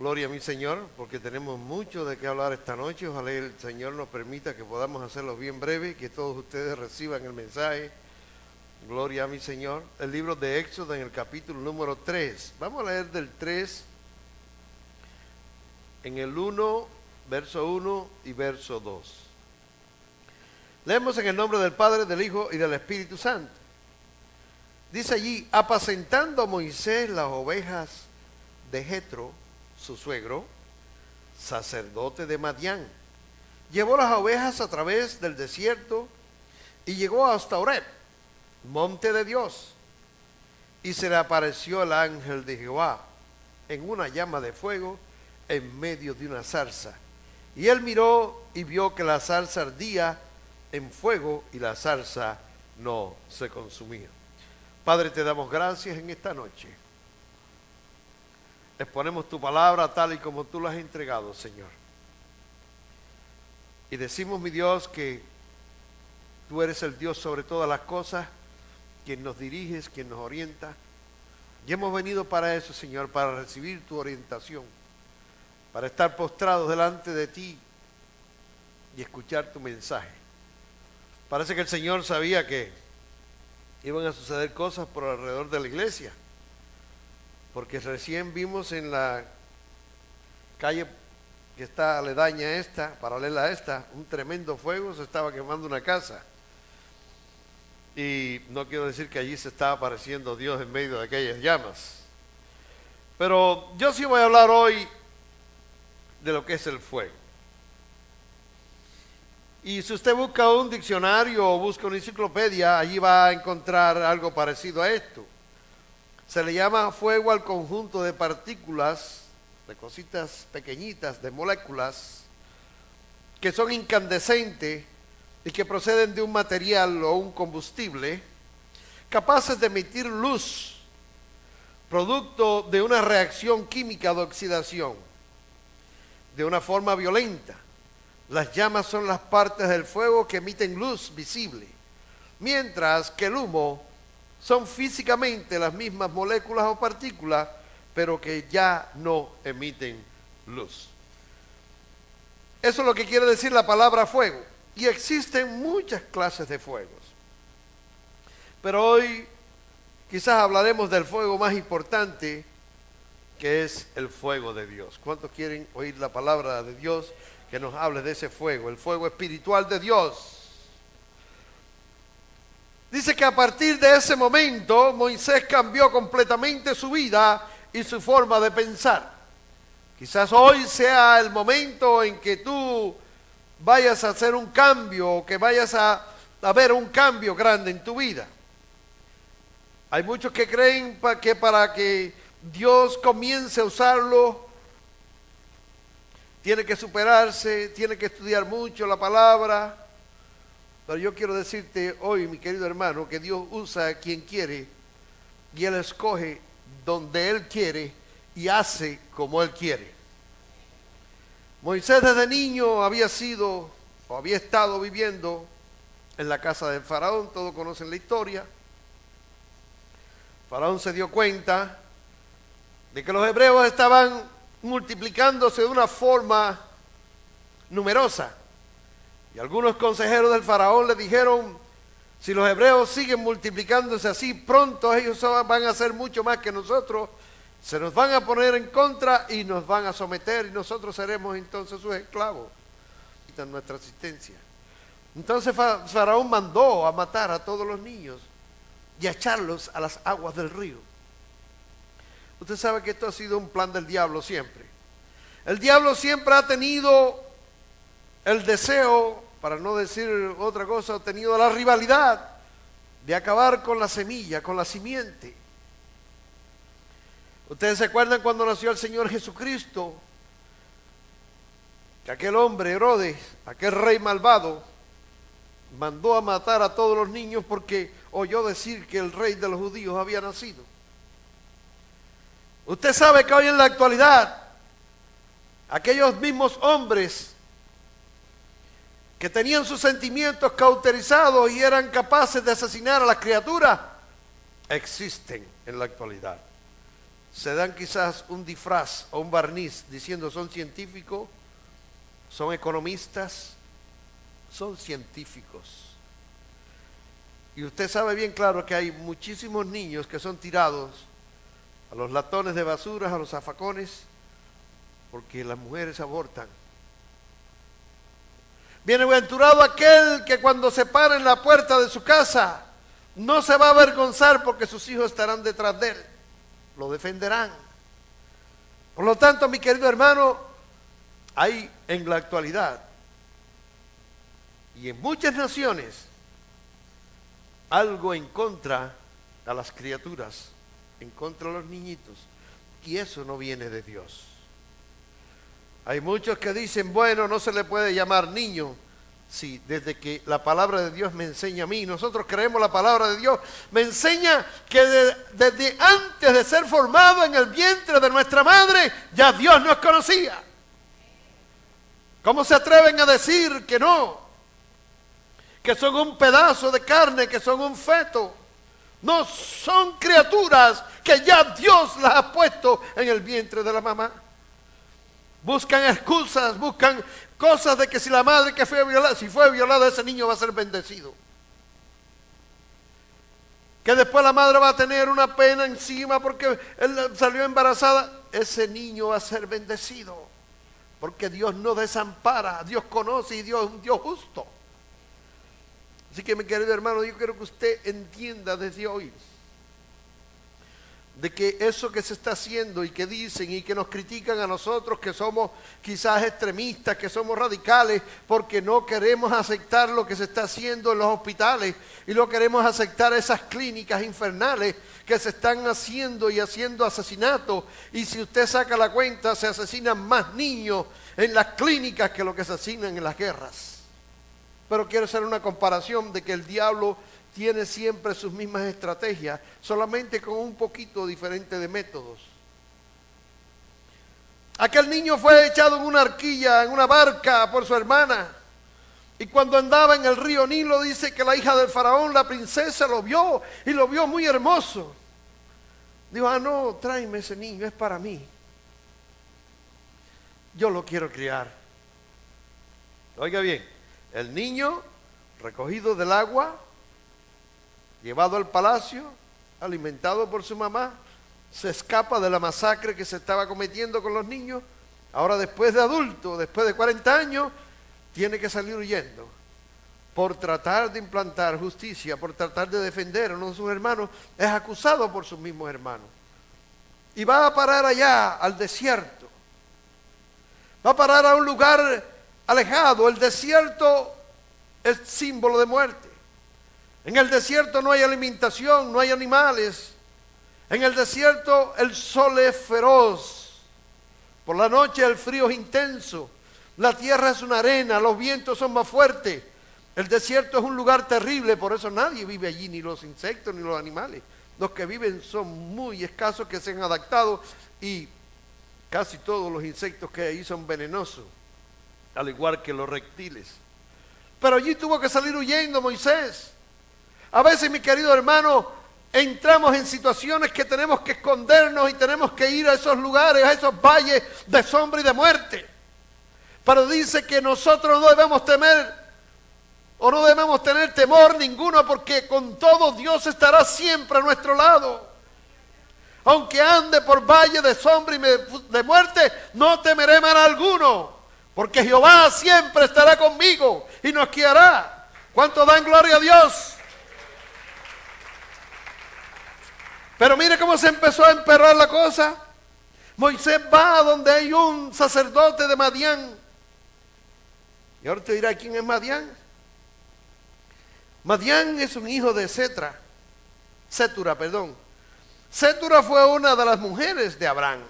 Gloria a mi Señor, porque tenemos mucho de qué hablar esta noche. Ojalá el Señor nos permita que podamos hacerlo bien breve y que todos ustedes reciban el mensaje. Gloria a mi Señor. El libro de Éxodo en el capítulo número 3. Vamos a leer del 3 en el 1, verso 1 y verso 2. Leemos en el nombre del Padre, del Hijo y del Espíritu Santo. Dice allí: apacentando Moisés las ovejas de Jetro, su suegro, sacerdote de Madián, llevó las ovejas a través del desierto y llegó hasta Horeb, monte de Dios, y se le apareció el ángel de Jehová en una llama de fuego en medio de una zarza. Y él miró y vio que la zarza ardía en fuego y la zarza no se consumía. Padre, te damos gracias en esta noche. Exponemos tu palabra tal y como tú la has entregado, Señor. Y decimos, mi Dios, que tú eres el Dios sobre todas las cosas, quien nos diriges, quien nos orienta. Y hemos venido para eso, Señor, para recibir tu orientación, para estar postrados delante de ti y escuchar tu mensaje. Parece que el Señor sabía que iban a suceder cosas por alrededor de la iglesia, porque recién vimos en la calle que está aledaña a esta, paralela a esta, un tremendo fuego, se estaba quemando una casa. Y no quiero decir que allí se estaba apareciendo Dios en medio de aquellas llamas. Pero yo sí voy a hablar hoy de lo que es el fuego. Y si usted busca un diccionario o busca una enciclopedia, allí va a encontrar algo parecido a esto. Se le llama fuego al conjunto de partículas, de cositas pequeñitas, de moléculas, que son incandescentes y que proceden de un material o un combustible, capaces de emitir luz, producto de una reacción química de oxidación, de una forma violenta. Las llamas son las partes del fuego que emiten luz visible, mientras que el humo son físicamente las mismas moléculas o partículas, pero que ya no emiten luz. Eso es lo que quiere decir la palabra fuego. Y existen muchas clases de fuegos. Pero hoy quizás hablaremos del fuego más importante, que es el fuego de Dios. ¿Cuántos quieren oír la palabra de Dios que nos hable de ese fuego, el fuego espiritual de Dios? Dice que a partir de ese momento Moisés cambió completamente su vida y su forma de pensar. Quizás hoy sea el momento en que tú vayas a hacer un cambio, o que vayas a ver un cambio grande en tu vida. Hay muchos que creen que para que Dios comience a usarlo, tiene que superarse, tiene que estudiar mucho la palabra. Pero yo quiero decirte hoy, mi querido hermano, que Dios usa a quien quiere y Él escoge donde Él quiere y hace como Él quiere. Moisés desde niño había estado viviendo en la casa del faraón. Todos conocen la historia. Faraón se dio cuenta de que los hebreos estaban multiplicándose de una forma numerosa. Y algunos consejeros del faraón le dijeron: si los hebreos siguen multiplicándose así, pronto ellos van a ser mucho más que nosotros, se nos van a poner en contra y nos van a someter, y nosotros seremos entonces sus esclavos. Quitan nuestra asistencia. Entonces Faraón mandó a matar a todos los niños y a echarlos a las aguas del río. Usted sabe que esto ha sido un plan del diablo siempre. El diablo siempre ha tenido el deseo, para no decir otra cosa, ha tenido la rivalidad de acabar con la semilla, con la simiente. Ustedes se acuerdan cuando nació el Señor Jesucristo, que aquel hombre, Herodes, aquel rey malvado, mandó a matar a todos los niños porque oyó decir que el rey de los judíos había nacido. Usted sabe que hoy en la actualidad, aquellos mismos hombres que tenían sus sentimientos cauterizados y eran capaces de asesinar a las criaturas, existen en la actualidad. se dan quizás un disfraz o un barniz diciendo son científicos, son economistas, son científicos. Y usted sabe bien claro que hay muchísimos niños que son tirados a los latones de basuras, a los zafacones, porque las mujeres abortan. Bienaventurado aquel que cuando se para en la puerta de su casa no se va a avergonzar porque sus hijos estarán detrás de él, lo defenderán. Por lo tanto, mi querido hermano, hay en la actualidad y en muchas naciones algo en contra a las criaturas, en contra a los niñitos, y eso no viene de Dios. Hay muchos que dicen, bueno, no se le puede llamar niño. Sí, desde que la palabra de Dios me enseña a mí, nosotros creemos la palabra de Dios, me enseña que desde antes de ser formado en el vientre de nuestra madre, ya Dios nos conocía. ¿Cómo se atreven a decir que no? Que son un pedazo de carne, que son un feto. No, son criaturas que ya Dios las ha puesto en el vientre de la mamá. Buscan excusas, buscan cosas de que si la madre que fue violada, si fue violada, ese niño va a ser bendecido. Que después la madre va a tener una pena encima porque él salió embarazada, ese niño va a ser bendecido. Porque Dios no desampara, Dios conoce y Dios es un Dios justo. Así que mi querido hermano, yo quiero que usted entienda desde hoy de que eso que se está haciendo y que dicen y que nos critican a nosotros que somos quizás extremistas, que somos radicales porque no queremos aceptar lo que se está haciendo en los hospitales y no queremos aceptar esas clínicas infernales que se están haciendo y haciendo asesinatos, y si usted saca la cuenta se asesinan más niños en las clínicas que lo que se asesinan en las guerras. Pero quiero hacer una comparación de que el diablo tiene siempre sus mismas estrategias, solamente con un poquito diferente de métodos. Aquel niño fue echado en una arquilla, en una barca por su hermana, y cuando andaba en el río Nilo dice que la hija del faraón, la princesa, lo vio y lo vio muy hermoso. Dijo, ah no, tráeme ese niño, es para mí. Yo lo quiero criar. Oiga bien, el niño recogido del agua, llevado al palacio, alimentado por su mamá, se escapa de la masacre que se estaba cometiendo con los niños. Ahora después de adulto, después de 40 años, tiene que salir huyendo por tratar de implantar justicia, por tratar de defender a uno de sus hermanos. Es acusado por sus mismos hermanos. Y va a parar allá, al desierto. Va a parar a un lugar alejado. El desierto es símbolo de muerte. En el desierto no hay alimentación, no hay animales. En el desierto el sol es feroz. Por la noche el frío es intenso. La tierra es una arena, los vientos son más fuertes. El desierto es un lugar terrible, por eso nadie vive allí, ni los insectos ni los animales. Los que viven son muy escasos que se han adaptado y casi todos los insectos que hay ahí son venenosos, al igual que los reptiles. Pero allí tuvo que salir huyendo Moisés. A veces, mi querido hermano, entramos en situaciones que tenemos que escondernos y tenemos que ir a esos lugares, a esos valles de sombra y de muerte. Pero dice que nosotros no debemos temer o no debemos tener temor ninguno, porque con todo Dios estará siempre a nuestro lado. Aunque ande por valle de sombra y de muerte, no temeré mal alguno, porque Jehová siempre estará conmigo y nos guiará. ¿Cuánto dan gloria a Dios? Pero mire cómo se empezó a emperrar la cosa. Moisés va a donde hay un sacerdote de Madián. Y ahora te dirá, ¿quién es Madián? Madián es un hijo de Sétura. Sétura fue una de las mujeres de Abraham.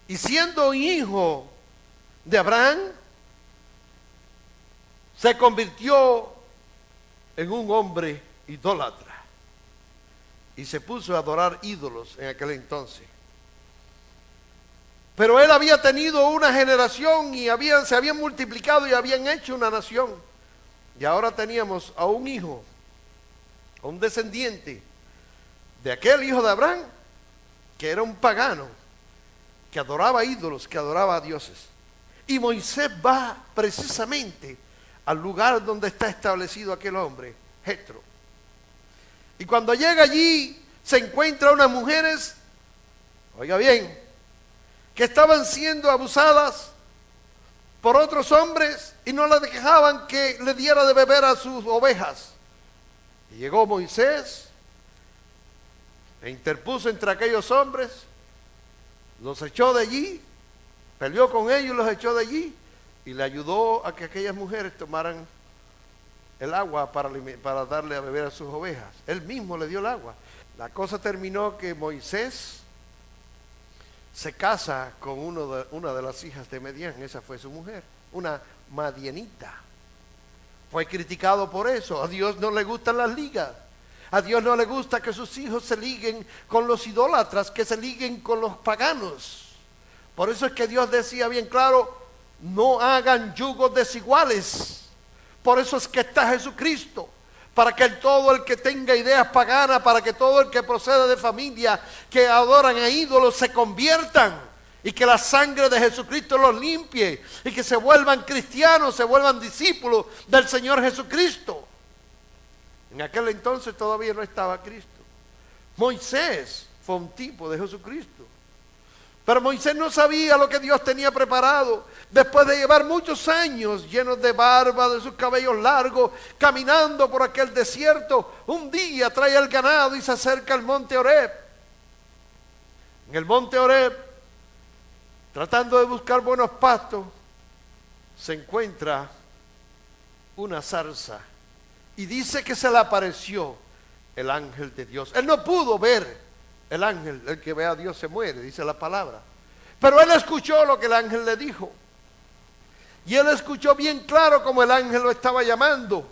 Y siendo un hijo de Abraham, se convirtió en un hombre idólatra. Y se puso a adorar ídolos en aquel entonces. Pero él había tenido una generación y se habían multiplicado y habían hecho una nación. Y ahora teníamos a un hijo, a un descendiente de aquel hijo de Abraham, que era un pagano, que adoraba ídolos, que adoraba a dioses. Y Moisés va precisamente al lugar donde está establecido aquel hombre, Jetro. Y cuando llega allí, se encuentra unas mujeres, oiga bien, que estaban siendo abusadas por otros hombres y no les dejaban que le diera de beber a sus ovejas. Y llegó Moisés e interpuso entre aquellos hombres, los echó de allí, peleó con ellos, los echó de allí y le ayudó a que aquellas mujeres tomaran el agua para darle a beber a sus ovejas. Él mismo le dio el agua. La cosa terminó que Moisés se casa con una de las hijas de Madián. Esa fue su mujer, una madianita. Fue criticado por eso. A Dios no le gustan las ligas. A Dios no le gusta que sus hijos se liguen con los idólatras, que se liguen con los paganos. Por eso es que Dios decía bien claro, no hagan yugos desiguales. Por eso es que está Jesucristo, para que todo el que tenga ideas paganas, para que todo el que proceda de familia que adoran a ídolos se conviertan y que la sangre de Jesucristo los limpie y que se vuelvan cristianos, se vuelvan discípulos del Señor Jesucristo. En aquel entonces todavía no estaba Cristo. Moisés fue un tipo de Jesucristo. Pero Moisés no sabía lo que Dios tenía preparado. Después de llevar muchos años llenos de barba, de sus cabellos largos, caminando por aquel desierto, un día trae el ganado y se acerca al monte Horeb. En el monte Horeb, tratando de buscar buenos pastos, se encuentra una zarza. Y dice que se le apareció el ángel de Dios. Él no pudo ver el ángel, el que ve a Dios se muere, dice la palabra. Pero él escuchó lo que el ángel le dijo. Y él escuchó bien claro como el ángel lo estaba llamando.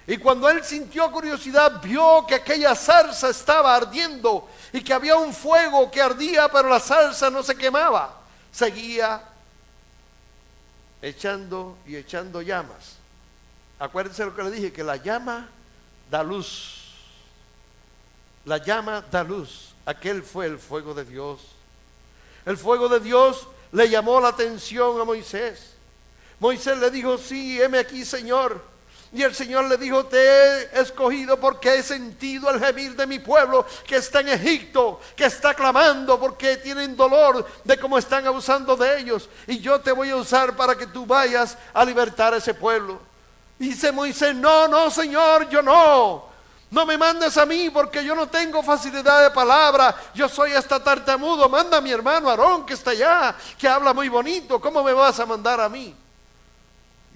Y cuando él sintió curiosidad, vio que aquella zarza estaba ardiendo y que había un fuego que ardía, pero la zarza no se quemaba. Seguía echando y echando llamas. Acuérdense lo que le dije, que la llama da luz. La llama da luz. Aquel fue el fuego de Dios. El fuego de Dios le llamó la atención a Moisés. Moisés le dijo, sí, heme aquí, Señor. Y el Señor le dijo, te he escogido porque he sentido el gemir de mi pueblo que está en Egipto, que está clamando porque tienen dolor de cómo están abusando de ellos. Y yo te voy a usar para que tú vayas a libertar a ese pueblo. Dice Moisés, no, Señor, yo no me mandes a mí porque yo no tengo facilidad de palabra, yo soy hasta tartamudo, manda a mi hermano Aarón que está allá, que habla muy bonito, ¿cómo me vas a mandar a mí?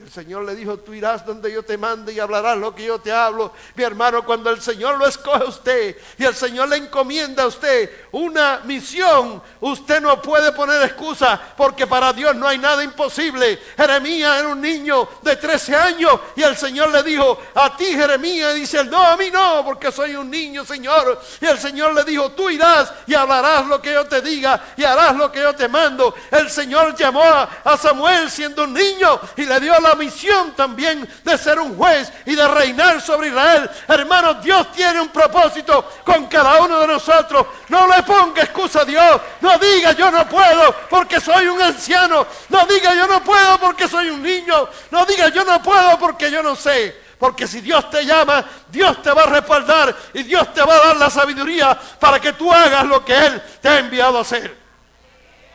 Y el Señor le dijo, tú irás donde yo te mande y hablarás lo que yo te hablo. Mi hermano, cuando el Señor lo escoge a usted y el Señor le encomienda a usted una misión, usted no puede poner excusa porque para Dios no hay nada imposible. Jeremías era un niño de 13 años y el Señor le dijo, a ti Jeremías, y dice él, no, a mí no, porque soy un niño, Señor. Y el Señor le dijo, tú irás y hablarás lo que yo te diga y harás lo que yo te mando. El Señor llamó a Samuel siendo un niño y le dio la misión también de ser un juez y de reinar sobre Israel. Hermanos, Dios tiene un propósito con cada uno de nosotros. No le ponga excusa a Dios. No diga yo no puedo porque soy un anciano. No diga yo no puedo porque soy un niño. No diga yo no puedo porque yo no sé. Porque si Dios te llama, Dios te va a respaldar y Dios te va a dar la sabiduría para que tú hagas lo que Él te ha enviado a hacer.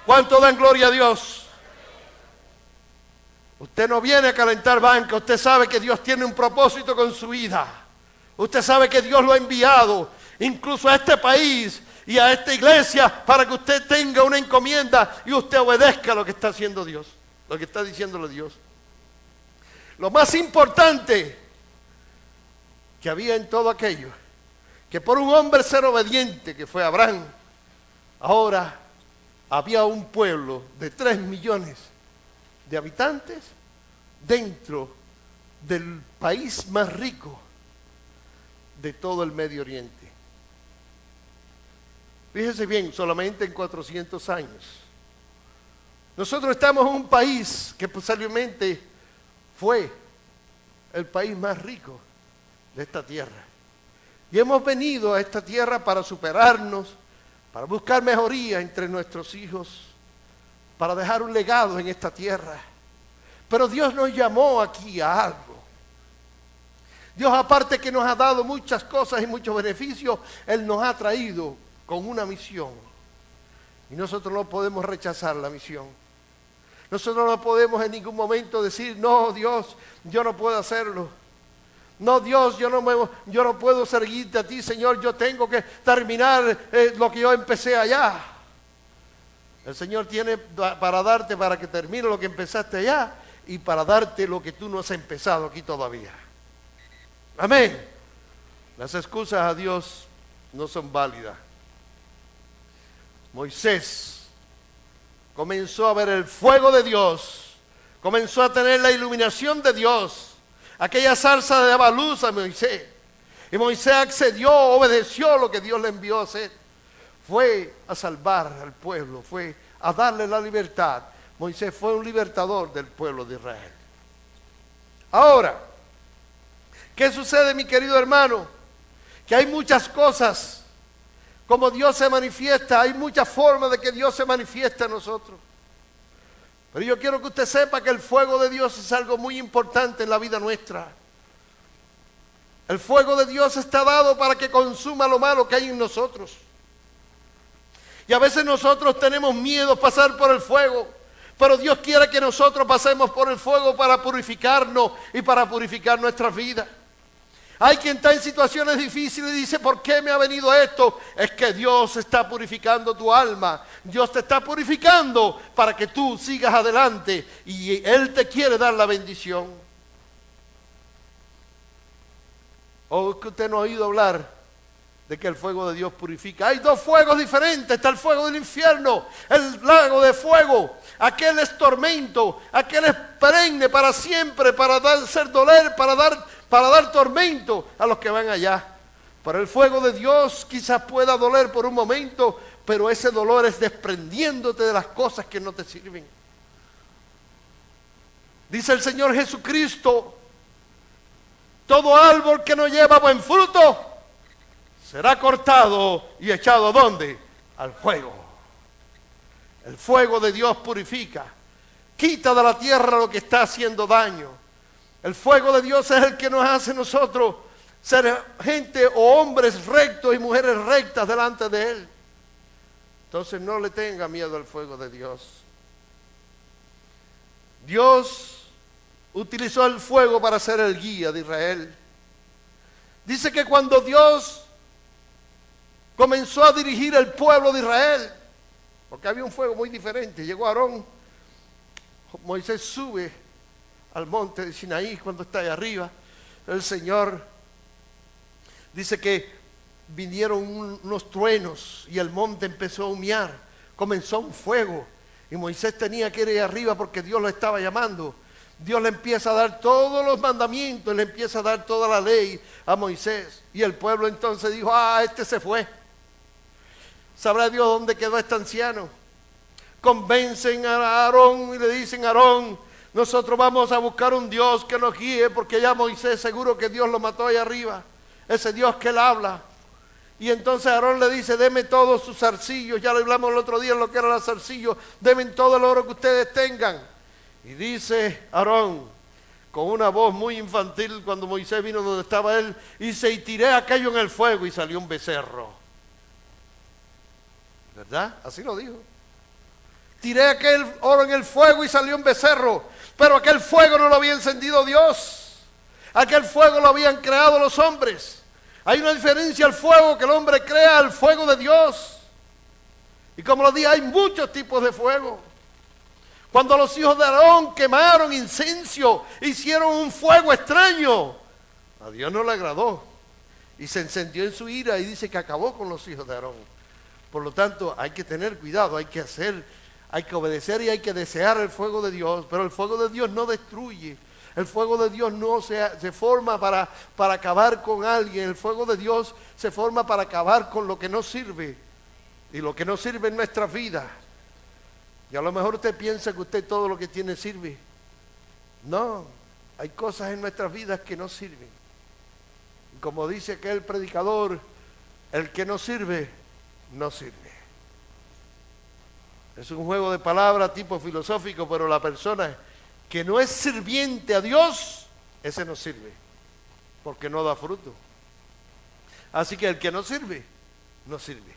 ¿Cuánto dan gloria a Dios? Usted no viene a calentar banca, usted sabe que Dios tiene un propósito con su vida. Usted sabe que Dios lo ha enviado, incluso a este país y a esta iglesia, para que usted tenga una encomienda y usted obedezca lo que está haciendo Dios, lo que está diciéndole Dios. Lo más importante que había en todo aquello, que por un hombre ser obediente, que fue Abraham, ahora había un pueblo de 3 millones de habitantes dentro del país más rico de todo el Medio Oriente. Fíjese bien, solamente en 400 años. Nosotros estamos en un país que posiblemente fue el país más rico de esta tierra. Y hemos venido a esta tierra para superarnos, para buscar mejoría entre nuestros hijos, para dejar un legado en esta tierra. Pero Dios nos llamó aquí a algo. Dios, aparte que nos ha dado muchas cosas y muchos beneficios, Él nos ha traído con una misión. Y nosotros no podemos rechazar la misión. Nosotros no podemos en ningún momento decir, no, Dios, yo no puedo hacerlo. No, Dios, yo no puedo seguirte a ti, Señor, yo tengo que terminar lo que yo empecé allá. El Señor tiene para darte, para que termine lo que empezaste allá y para darte lo que tú no has empezado aquí todavía. Amén. Las excusas a Dios no son válidas. Moisés comenzó a ver el fuego de Dios, comenzó a tener la iluminación de Dios. Aquella zarza daba luz a Moisés. Y Moisés accedió, obedeció lo que Dios le envió a hacer. Fue a salvar al pueblo, fue a darle la libertad. Moisés fue un libertador del pueblo de Israel. Ahora, ¿qué sucede, mi querido hermano? Que hay muchas cosas como Dios se manifiesta, hay muchas formas de que Dios se manifiesta a nosotros. Pero yo quiero que usted sepa que el fuego de Dios es algo muy importante en la vida nuestra. El fuego de Dios está dado para que consuma lo malo que hay en nosotros. Y a veces nosotros tenemos miedo a pasar por el fuego, pero Dios quiere que nosotros pasemos por el fuego para purificarnos y para purificar nuestra vida. Hay quien está en situaciones difíciles y dice, ¿por qué me ha venido esto? Es que Dios está purificando tu alma. Dios te está purificando para que tú sigas adelante y Él te quiere dar la bendición. ¿O es que usted no ha oído hablar de que el fuego de Dios purifica? Hay dos fuegos diferentes. Está el fuego del infierno, el lago de fuego. Aquel es tormento, aquel es perenne para siempre, para hacer doler, para dar tormento a los que van allá. Pero el fuego de Dios quizás pueda doler por un momento, pero ese dolor es desprendiéndote de las cosas que no te sirven. Dice el Señor Jesucristo, todo árbol que no lleva buen fruto será cortado y echado ¿dónde? Al fuego. El fuego de Dios purifica, quita de la tierra lo que está haciendo daño. El fuego de Dios es el que nos hace nosotros ser gente o hombres rectos y mujeres rectas delante de Él. Entonces no le tenga miedo al fuego de Dios. Dios utilizó el fuego para ser el guía de Israel. Dice que cuando Dios comenzó a dirigir el pueblo de Israel, porque había un fuego muy diferente, llegó Aarón, Moisés sube al monte de Sinaí cuando está ahí arriba, el Señor dice que vinieron unos truenos y el monte empezó a humear, comenzó un fuego y Moisés tenía que ir ahí arriba porque Dios lo estaba llamando. Dios le empieza a dar todos los mandamientos, le empieza a dar toda la ley a Moisés y el pueblo entonces dijo, este se fue. ¿Sabrá Dios dónde quedó este anciano? Convencen a Aarón y le dicen, Aarón, nosotros vamos a buscar un Dios que nos guíe, porque ya Moisés seguro que Dios lo mató ahí arriba, ese Dios que él habla. Y entonces Aarón le dice, deme todos sus zarcillos, ya lo hablamos el otro día en lo que eran los zarcillos, deme todo el oro que ustedes tengan. Y dice Aarón, con una voz muy infantil, cuando Moisés vino donde estaba él, dice, y tiré aquello en el fuego y salió un becerro. ¿Verdad? Así lo dijo. Tiré aquel oro en el fuego y salió un becerro. Pero aquel fuego no lo había encendido Dios. Aquel fuego lo habían creado los hombres. Hay una diferencia al fuego que el hombre crea al fuego de Dios. Y como lo dije, hay muchos tipos de fuego. Cuando los hijos de Aarón quemaron incienso, hicieron un fuego extraño, a Dios no le agradó. Y se encendió en su ira y dice que acabó con los hijos de Aarón. Por lo tanto, hay que tener cuidado, hay que obedecer y hay que desear el fuego de Dios. Pero el fuego de Dios no destruye. El fuego de Dios no se forma para acabar con alguien. El fuego de Dios se forma para acabar con lo que no sirve. Y lo que no sirve en nuestra vida. Y a lo mejor usted piensa que usted todo lo que tiene sirve. No, hay cosas en nuestras vidas que no sirven. Como dice aquel predicador, el que no sirve, no sirve. Es un juego de palabras tipo filosófico, pero la persona que no es sirviente a Dios, ese no sirve, porque no da fruto. Así que el que no sirve, no sirve.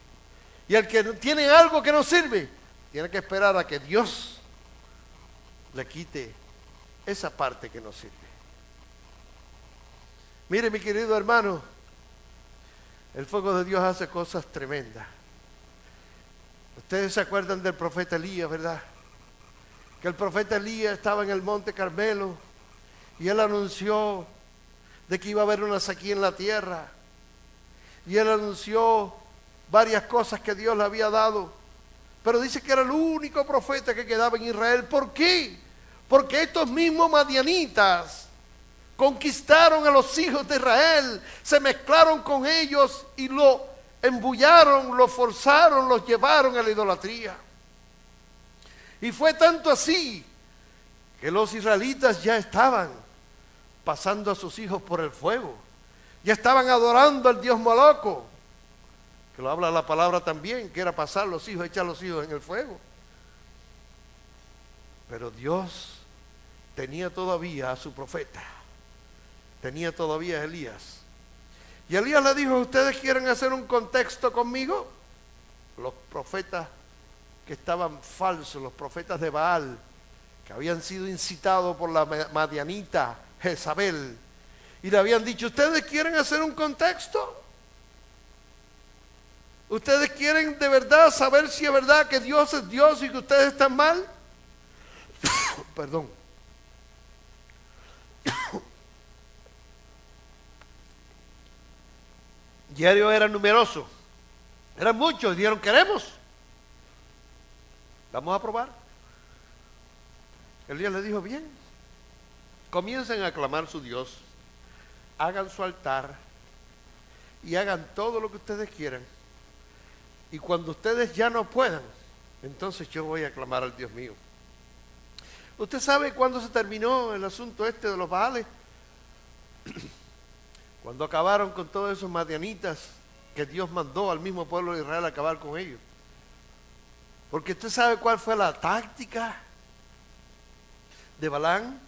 Y el que tiene algo que no sirve, tiene que esperar a que Dios le quite esa parte que no sirve. Mire, mi querido hermano, el fuego de Dios hace cosas tremendas. Ustedes se acuerdan del profeta Elías, ¿verdad? Que el profeta Elías estaba en el monte Carmelo y él anunció de que iba a haber una sequía en la tierra. Y él anunció varias cosas que Dios le había dado. Pero dice que era el único profeta que quedaba en Israel. ¿Por qué? Porque estos mismos madianitas conquistaron a los hijos de Israel, se mezclaron con ellos y lo embullaron, lo forzaron, los llevaron a la idolatría. Y fue tanto así que los israelitas ya estaban pasando a sus hijos por el fuego. Ya estaban adorando al dios Moloco, que lo habla la palabra también, que era pasar los hijos, echar los hijos en el fuego. Pero Dios tenía todavía a su profeta, tenía todavía a Elías. Y Elías le dijo: ¿ustedes quieren hacer un contexto conmigo? Los profetas que estaban falsos, los profetas de Baal, que habían sido incitados por la madianita Jezabel, y le habían dicho: ¿ustedes quieren hacer un contexto? ¿Ustedes quieren de verdad saber si es verdad que Dios es Dios y que ustedes están mal? Perdón. Y ellos eran numerosos, eran muchos, y dijeron: queremos, vamos a probar. Elías le dijo: bien, comiencen a aclamar a su Dios, hagan su altar y hagan todo lo que ustedes quieran, y cuando ustedes ya no puedan, entonces yo voy a aclamar al Dios mío. ¿Usted sabe cuándo se terminó el asunto este de los Baales? Cuando acabaron con todos esos madianitas que Dios mandó al mismo pueblo de Israel a acabar con ellos. Porque usted sabe cuál fue la táctica de Balaam,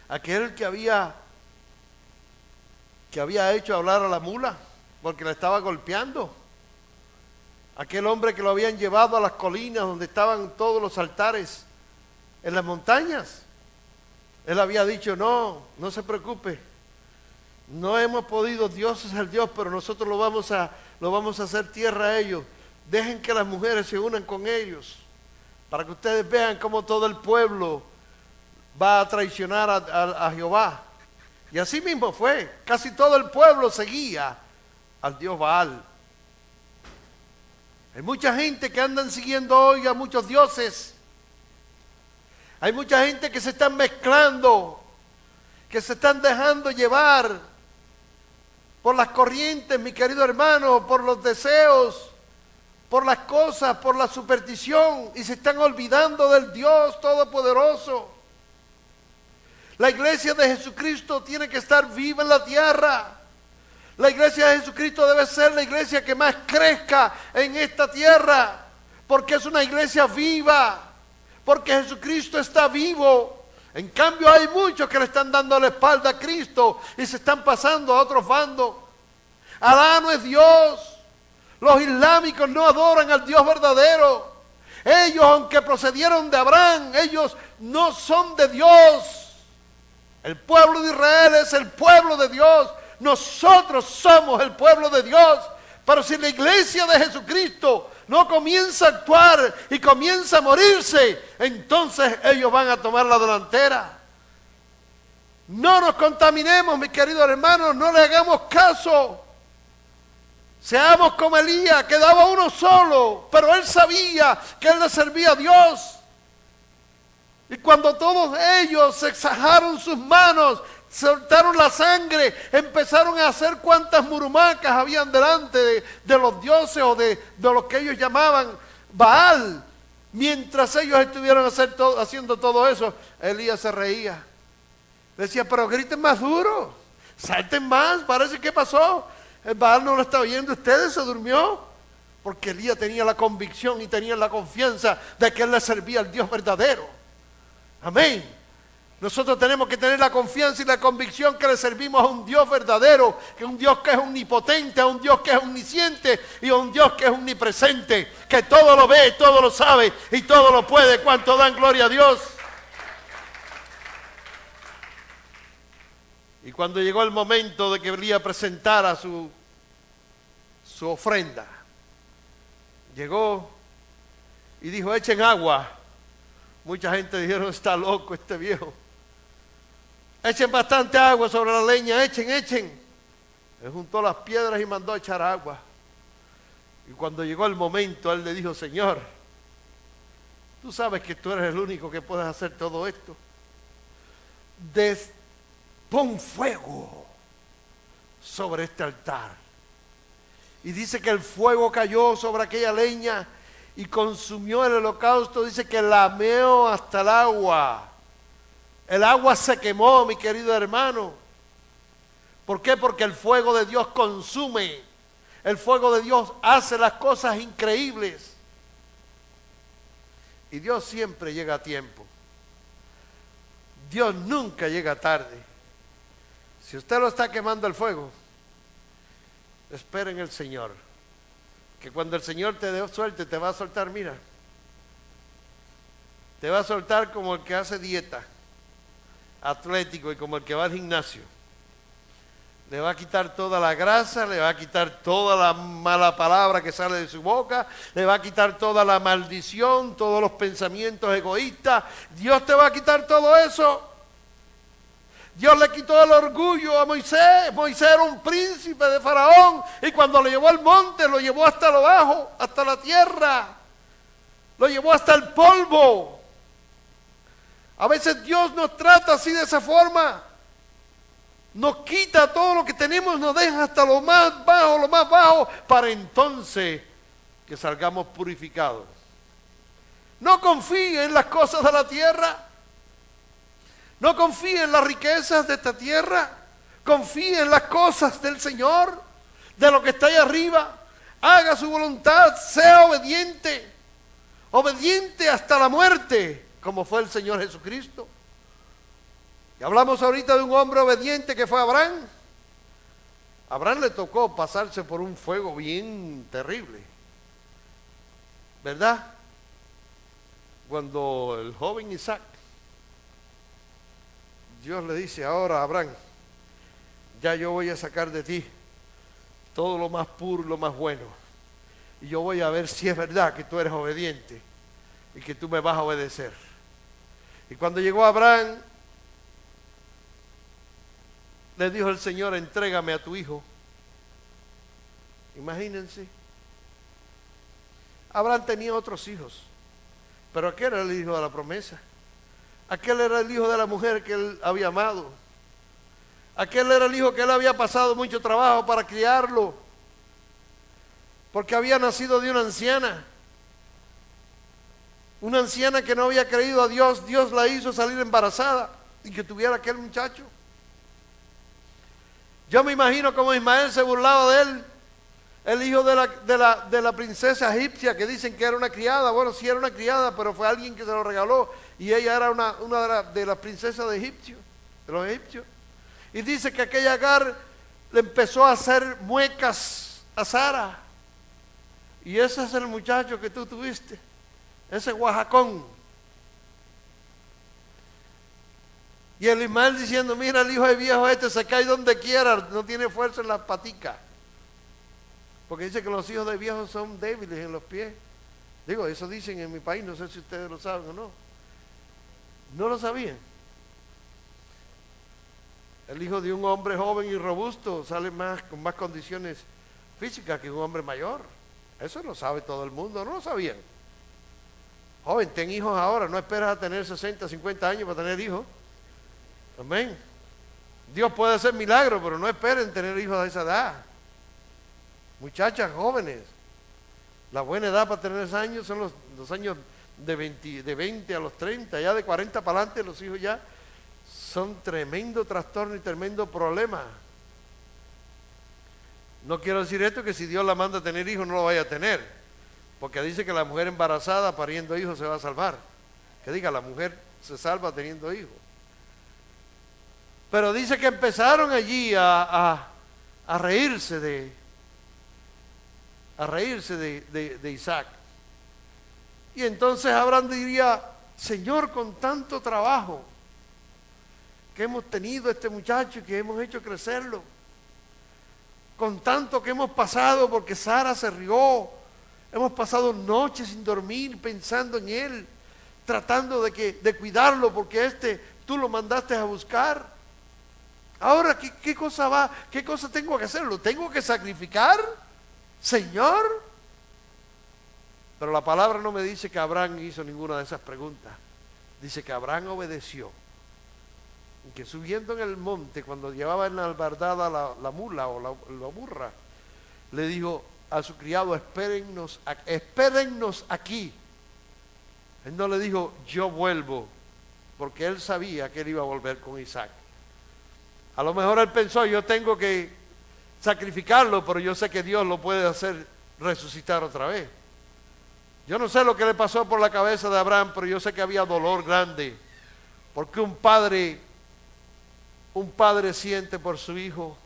aquel que había hecho hablar a la mula porque la estaba golpeando, aquel hombre que lo habían llevado a las colinas donde estaban todos los altares en las montañas. Él había dicho: no se preocupe, no hemos podido, Dios es el Dios, pero nosotros lo vamos a hacer tierra a ellos. Dejen que las mujeres se unan con ellos, para que ustedes vean cómo todo el pueblo va a traicionar a Jehová. Y así mismo fue, casi todo el pueblo seguía al dios Baal. Hay mucha gente que andan siguiendo hoy a muchos dioses. Hay mucha gente que se están mezclando, que se están dejando llevar por las corrientes, mi querido hermano, por los deseos, por las cosas, por la superstición, y se están olvidando del Dios Todopoderoso. La iglesia de Jesucristo tiene que estar viva en la tierra. La iglesia de Jesucristo debe ser la iglesia que más crezca en esta tierra, porque es una iglesia viva, porque Jesucristo está vivo. En cambio hay muchos que le están dando la espalda a Cristo y se están pasando a otros bandos. Alá no es Dios. Los islámicos no adoran al Dios verdadero. Ellos, aunque procedieron de Abraham, ellos no son de Dios. El pueblo de Israel es el pueblo de Dios. Nosotros somos el pueblo de Dios. Pero si la iglesia de Jesucristo no comienza a actuar y comienza a morirse, entonces ellos van a tomar la delantera. No nos contaminemos, mis queridos hermanos, no le hagamos caso. Seamos como Elías, quedaba uno solo, pero él sabía que él le servía a Dios. Y cuando todos ellos se exajaron sus manos, soltaron la sangre, empezaron a hacer cuantas murumacas habían delante de los dioses o de los que ellos llamaban Baal. Mientras ellos estuvieron haciendo todo eso, Elías se reía. Decía: pero griten más duro, Salten más, parece que pasó. El Baal no lo está oyendo ustedes, se durmió. Porque Elías tenía la convicción y tenía la confianza de que él le servía al Dios verdadero. Amén. Nosotros tenemos que tener la confianza y la convicción que le servimos a un Dios verdadero, que es un Dios que es omnipotente, a un Dios que es omnisciente y a un Dios que es omnipresente, que todo lo ve, todo lo sabe y todo lo puede. ¿Cuánto dan gloria a Dios? Y cuando llegó el momento de que Elías presentara su ofrenda, llegó y dijo: echen agua. Mucha gente dijeron: está loco este viejo. Echen bastante agua sobre la leña, echen. Él juntó las piedras y mandó a echar agua. Y cuando llegó el momento, él le dijo: Señor, tú sabes que tú eres el único que puedes hacer todo esto. Pon fuego sobre este altar. Y dice que el fuego cayó sobre aquella leña y consumió el holocausto. Dice que lameó hasta el agua. El agua se quemó, mi querido hermano. ¿Por qué? Porque el fuego de Dios consume. El fuego de Dios hace las cosas increíbles. Y Dios siempre llega a tiempo. Dios nunca llega tarde. Si usted lo está quemando el fuego, espere en el Señor. Que cuando el Señor te dé suerte, te va a soltar, mira. Te va a soltar como el que hace dieta, atlético, y como el que va al gimnasio. Le va a quitar toda la grasa, le va a quitar toda la mala palabra que sale de su boca, le va a quitar toda la maldición, todos los pensamientos egoístas. Dios te va a quitar todo eso. Dios le quitó el orgullo a Moisés. Moisés era un príncipe de Faraón, y cuando lo llevó al monte, lo llevó hasta lo bajo, hasta la tierra, lo llevó hasta el polvo. A veces Dios nos trata así, de esa forma. Nos quita todo lo que tenemos, nos deja hasta lo más bajo, para entonces que salgamos purificados. No confíe en las cosas de la tierra. No confíe en las riquezas de esta tierra. Confíe en las cosas del Señor, de lo que está ahí arriba. Haga su voluntad, sea obediente. Obediente hasta la muerte, como fue el Señor Jesucristo. Y hablamos ahorita de un hombre obediente que fue Abraham. Abraham le tocó pasarse por un fuego bien terrible, ¿verdad? Cuando el joven Isaac, Dios le dice: ahora, Abraham, ya yo voy a sacar de ti todo lo más puro, lo más bueno, y yo voy a ver si es verdad que tú eres obediente y que tú me vas a obedecer. Y cuando llegó Abraham, le dijo el Señor: entrégame a tu hijo. Imagínense. Abraham tenía otros hijos, pero aquel era el hijo de la promesa. Aquel era el hijo de la mujer que él había amado. Aquel era el hijo que él había pasado mucho trabajo para criarlo, porque había nacido de una anciana que no había creído a Dios. Dios la hizo salir embarazada y que tuviera aquel muchacho. Yo me imagino como Ismael se burlaba de él, el hijo de la princesa egipcia, que dicen que era una criada. Bueno, sí era una criada, pero fue alguien que se lo regaló, y ella era una de las princesas de los egipcios. Y dice que aquella Agar le empezó a hacer muecas a Sara. Y ese es el muchacho que tú tuviste, ese guajacón. Y el Ismael diciendo: mira, el hijo de viejo este se cae donde quiera, no tiene fuerza en las paticas. Porque dice que los hijos de viejos son débiles en los pies. Digo, eso dicen en mi país, no sé si ustedes lo saben o no. ¿No lo sabían? El hijo de un hombre joven y robusto sale con más condiciones físicas que un hombre mayor. Eso lo sabe todo el mundo, ¿no lo sabían? Joven, ten hijos ahora, no esperas a tener 60, 50 años para tener hijos. Amén. Dios puede hacer milagros, pero no esperen tener hijos a esa edad. Muchachas jóvenes, la buena edad para tener esos años son los años de 20 a los 30, ya de 40 para adelante los hijos ya son tremendo trastorno y tremendo problema. No quiero decir esto que si Dios la manda a tener hijos no lo vaya a tener, porque dice que la mujer embarazada pariendo hijos se va a salvar. Que diga, la mujer se salva teniendo hijos. Pero dice que empezaron allí a reírse de Isaac. Y entonces Abraham diría, Señor, con tanto trabajo que hemos tenido este muchacho y que hemos hecho crecerlo, con tanto que hemos pasado porque Sara se rió, hemos pasado noches sin dormir pensando en él, tratando de cuidarlo porque tú lo mandaste a buscar. Ahora, ¿qué cosa tengo que hacer? ¿Lo tengo que sacrificar, Señor? Pero la palabra no me dice que Abraham hizo ninguna de esas preguntas. Dice que Abraham obedeció. Y que subiendo en el monte, cuando llevaba en la albardada la mula o la burra, le dijo a su criado, espérennos aquí. Él no le dijo, yo vuelvo, porque él sabía que él iba a volver con Isaac. A lo mejor él pensó, yo tengo que sacrificarlo, pero yo sé que Dios lo puede hacer resucitar otra vez. Yo no sé lo que le pasó por la cabeza de Abraham, pero yo sé que había dolor grande, porque un padre siente por su hijo,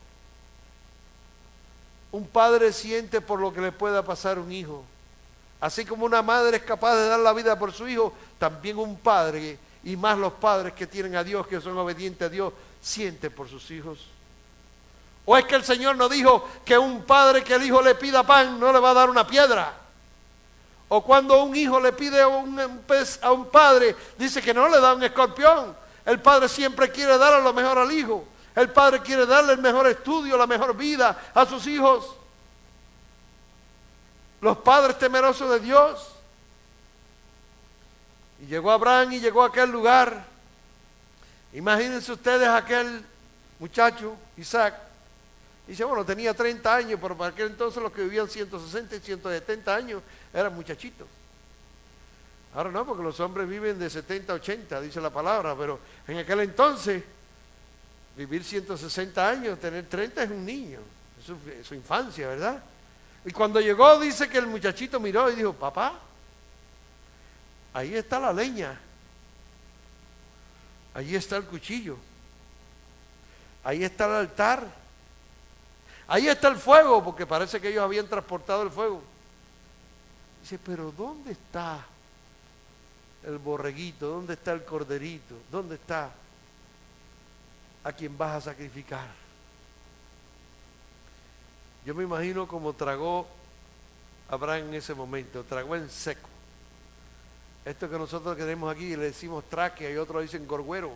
un padre siente por lo que le pueda pasar a un hijo. Así como una madre es capaz de dar la vida por su hijo, también un padre, y más los padres que tienen a Dios, que son obedientes a Dios, siente por sus hijos. ¿O es que el Señor nos dijo que un padre que el hijo le pida pan no le va a dar una piedra? O cuando un hijo le pide un pez a un padre, dice que no le da un escorpión. El padre siempre quiere dar lo mejor al hijo. El padre quiere darle el mejor estudio, la mejor vida a sus hijos. Los padres temerosos de Dios. Y llegó Abraham y llegó a aquel lugar. Imagínense ustedes aquel muchacho, Isaac. Dice, bueno, tenía 30 años, pero para aquel entonces los que vivían 160 y 170 años eran muchachitos. Ahora no, porque los hombres viven de 70 a 80, dice la palabra, pero en aquel entonces vivir 160 años, tener 30 es un niño, es su infancia, ¿verdad? Y cuando llegó dice que el muchachito miró y dijo, papá, ahí está la leña, ahí está el cuchillo, ahí está el altar, ahí está el fuego, porque parece que ellos habían transportado el fuego. Dice, pero ¿dónde está el borreguito? ¿Dónde está el corderito? ¿Dónde está a quien vas a sacrificar? Yo me imagino cómo tragó Abraham en ese momento, tragó en seco. Esto que nosotros tenemos aquí le decimos tráquea y otros dicen gorguero.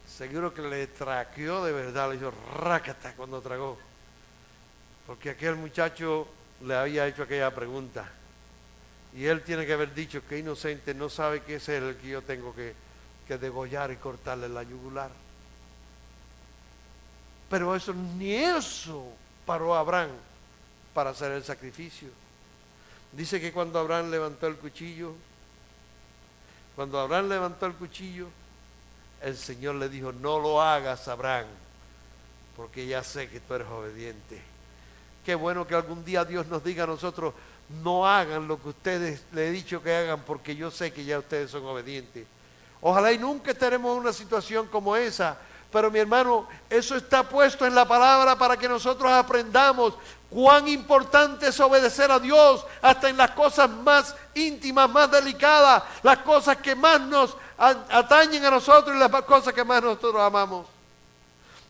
Seguro que le traqueó de verdad, le hizo rácata cuando tragó. Porque aquel muchacho le había hecho aquella pregunta. Y él tiene que haber dicho que inocente no sabe que ese es el que yo tengo que degollar y cortarle la yugular. Pero eso ni eso paró a Abraham para hacer el sacrificio. Dice que cuando Abraham levantó el cuchillo, el Señor le dijo, no lo hagas, Abraham, porque ya sé que tú eres obediente. Qué bueno que algún día Dios nos diga a nosotros, no hagan lo que ustedes les he dicho que hagan, porque yo sé que ya ustedes son obedientes. Ojalá y nunca estaremos en una situación como esa, pero mi hermano, eso está puesto en la palabra para que nosotros aprendamos cuán importante es obedecer a Dios, hasta en las cosas más íntimas, más delicadas, las cosas que más nos atañen a nosotros y las cosas que más nosotros amamos.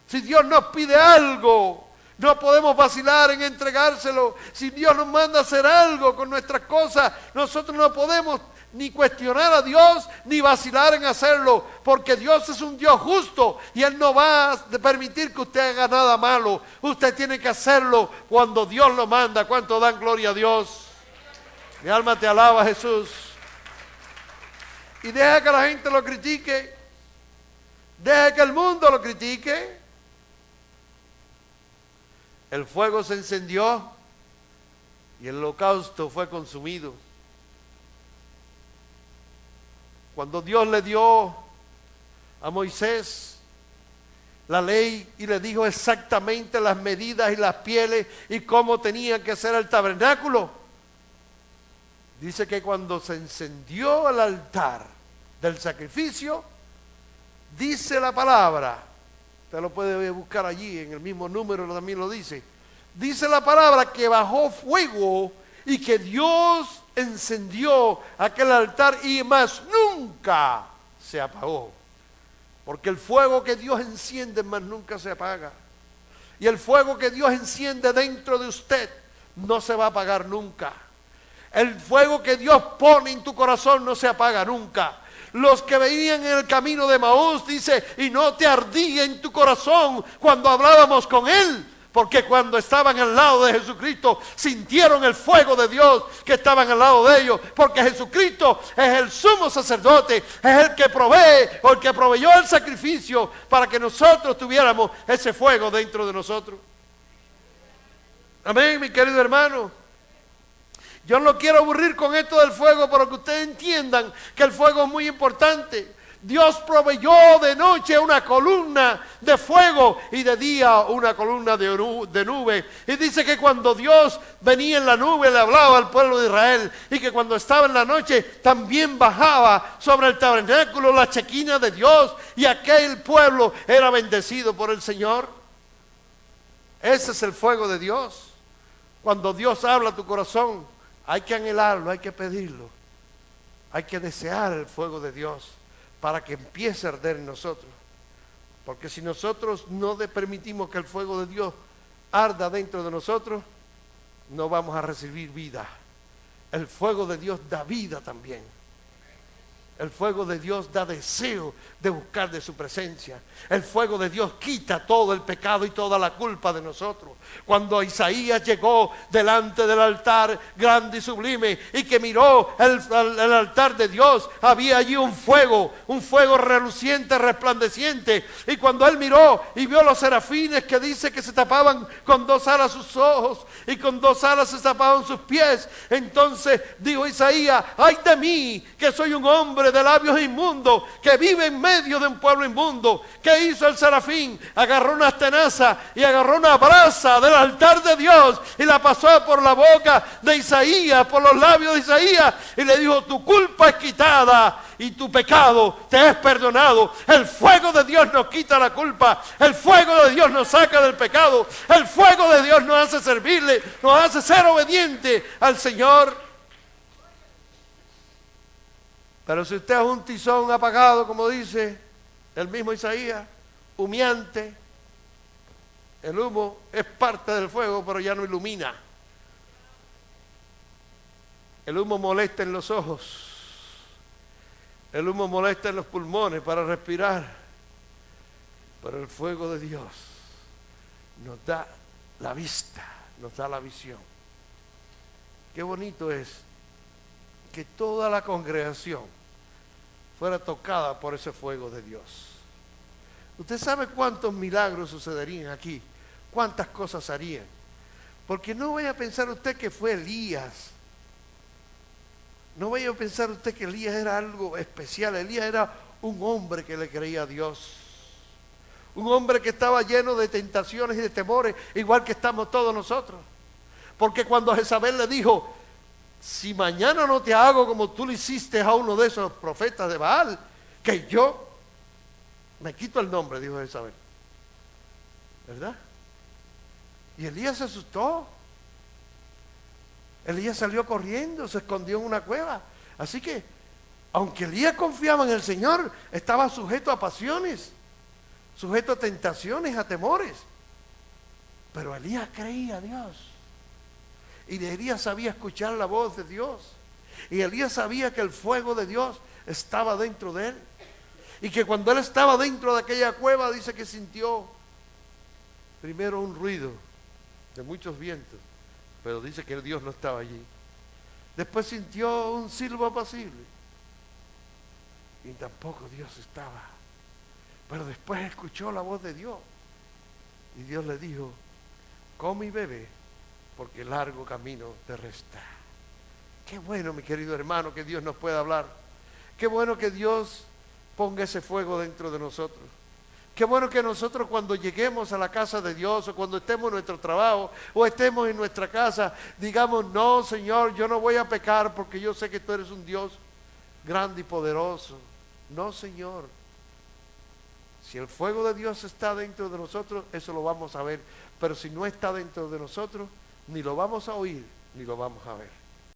Si Dios nos pide algo, no podemos vacilar en entregárselo. Si Dios nos manda a hacer algo con nuestras cosas, nosotros no podemos ni cuestionar a Dios, ni vacilar en hacerlo, porque Dios es un Dios justo y Él no va a permitir que usted haga nada malo. Usted tiene que hacerlo cuando Dios lo manda. ¿Cuánto dan gloria a Dios? Mi alma te alaba, Jesús. Y deja que la gente lo critique, deja que el mundo lo critique. El fuego se encendió y el holocausto fue consumido. Cuando Dios le dio a Moisés la ley y le dijo exactamente las medidas y las pieles y cómo tenía que ser el tabernáculo. Dice que cuando se encendió el altar del sacrificio, dice la palabra, usted lo puede buscar allí en el mismo número, también lo dice. Dice la palabra que bajó fuego y que Dios encendió aquel altar y más nunca se apagó. Porque el fuego que Dios enciende más nunca se apaga. Y el fuego que Dios enciende dentro de usted no se va a apagar nunca. El fuego que Dios pone en tu corazón no se apaga nunca. Los que venían en el camino de Maús, dice, y no te ardía en tu corazón cuando hablábamos con Él. Porque cuando estaban al lado de Jesucristo, sintieron el fuego de Dios que estaban al lado de ellos. Porque Jesucristo es el sumo sacerdote, es el que provee, o el que proveyó el sacrificio para que nosotros tuviéramos ese fuego dentro de nosotros. Amén, mi querido hermano. Yo no quiero aburrir con esto del fuego, para que ustedes entiendan que el fuego es muy importante. Dios proveyó de noche una columna de fuego y de día una columna de nube. Y dice que cuando Dios venía en la nube le hablaba al pueblo de Israel, y que cuando estaba en la noche también bajaba sobre el tabernáculo la chequina de Dios, y aquel pueblo era bendecido por el Señor. Ese es el fuego de Dios. Cuando Dios habla a tu corazón, hay que anhelarlo, hay que pedirlo, hay que desear el fuego de Dios para que empiece a arder en nosotros. Porque si nosotros no permitimos que el fuego de Dios arda dentro de nosotros, no vamos a recibir vida. El fuego de Dios da vida también. El fuego de Dios da deseo de buscar de su presencia. El fuego de Dios quita todo el pecado y toda la culpa de nosotros. Cuando Isaías llegó delante del altar grande y sublime, y que miró el altar de Dios, había allí un fuego reluciente, resplandeciente. Y cuando él miró y vio los serafines, que dice que se tapaban con 2 alas sus ojos y con 2 alas se tapaban sus pies, entonces dijo Isaías: ay de mí, que soy un hombre de labios inmundos, que vive en medio de un pueblo inmundo. ¿Qué hizo el serafín? Agarró una tenaza y agarró una brasa del altar de Dios y la pasó por la boca de Isaías, por los labios de Isaías, y le dijo: tu culpa es quitada y tu pecado te es perdonado. El fuego de Dios nos quita la culpa, el fuego de Dios nos saca del pecado, el fuego de Dios nos hace servirle, nos hace ser obediente al Señor. Pero si usted es un tizón apagado, como dice el mismo Isaías, humeante, el humo es parte del fuego, pero ya no ilumina. El humo molesta en los ojos, el humo molesta en los pulmones para respirar, pero el fuego de Dios nos da la vista, nos da la visión. Qué bonito es que toda la congregación fuera tocada por ese fuego de Dios. Usted sabe cuántos milagros sucederían aquí, cuántas cosas harían. Porque no vaya a pensar usted que fue Elías. No vaya a pensar usted que Elías era algo especial. Elías era un hombre que le creía a Dios. Un hombre que estaba lleno de tentaciones y de temores, igual que estamos todos nosotros. Porque cuando Jezabel le dijo: si mañana no te hago como tú le hiciste a uno de esos profetas de Baal, que yo me quito el nombre, dijo Jezabel. ¿Verdad? Y Elías se asustó. Elías salió corriendo, se escondió en una cueva. Así que, aunque Elías confiaba en el Señor, estaba sujeto a pasiones, sujeto a tentaciones, a temores. Pero Elías creía a Dios. Y Elías sabía escuchar la voz de Dios. Y Elías sabía que el fuego de Dios estaba dentro de él. Y que cuando él estaba dentro de aquella cueva, dice que sintió primero un ruido de muchos vientos, pero dice que Dios no estaba allí. Después sintió un silbo apacible y tampoco Dios estaba. Pero después escuchó la voz de Dios y Dios le dijo: come y bebe, porque largo camino te resta. Qué bueno, mi querido hermano, que Dios nos pueda hablar. Qué bueno que Dios ponga ese fuego dentro de nosotros. Qué bueno que nosotros cuando lleguemos a la casa de Dios o cuando estemos en nuestro trabajo o estemos en nuestra casa, digamos, no, Señor, yo no voy a pecar porque yo sé que tú eres un Dios grande y poderoso. No, Señor. Si el fuego de Dios está dentro de nosotros, eso lo vamos a ver. Pero si no está dentro de nosotros, ni lo vamos a oír, ni lo vamos a ver.